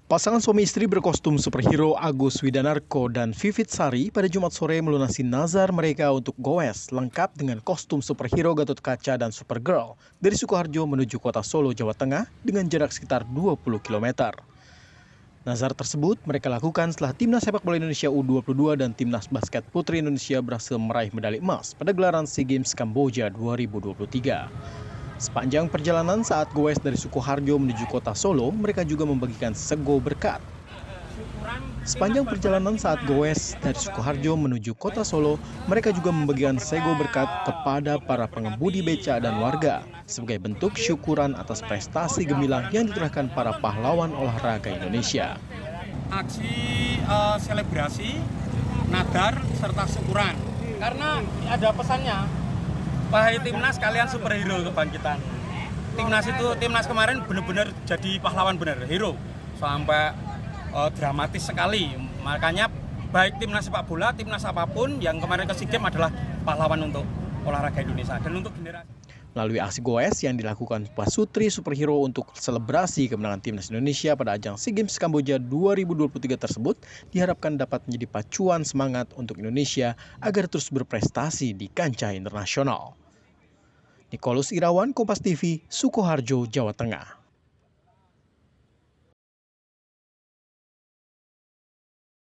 Pasangan suami istri berkostum superhero Agus Widanarko dan Vivit Sari pada Jumat sore melunasi nazar mereka untuk goes lengkap dengan kostum superhero Gatot Kaca dan Supergirl dari Sukoharjo menuju kota Solo, Jawa Tengah dengan jarak sekitar 20 km. Nazar tersebut mereka lakukan setelah Timnas Sepak Bola Indonesia U22 dan Timnas Basket Putri Indonesia berhasil meraih medali emas pada gelaran SEA Games Kamboja 2023. Sepanjang perjalanan saat goes dari Sukoharjo menuju kota Solo, mereka juga membagikan sego berkat. Sepanjang perjalanan saat goes dari Sukoharjo menuju kota Solo, mereka juga membagikan sego berkat kepada para pengemudi beca dan warga sebagai bentuk syukuran atas prestasi gemilang yang ditorehkan para pahlawan olahraga Indonesia. Aksi selebrasi, nadar, serta syukuran. Karena ada pesannya, wahai timnas, kalian superhero kebangkitan. Timnas kemarin benar-benar jadi pahlawan benar, hero. Sampai dramatis sekali. Makanya baik timnas sepak bola, timnas apapun yang kemarin ke SEA Games adalah pahlawan untuk olahraga Indonesia dan untuk generasi. Melalui aksi goes yang dilakukan pasutri superhero untuk selebrasi kemenangan Timnas Indonesia pada ajang SEA Games Kamboja 2023 tersebut diharapkan dapat menjadi pacuan semangat untuk Indonesia agar terus berprestasi di kancah internasional. Nicholas Irawan, Kompas TV, Sukoharjo, Jawa Tengah.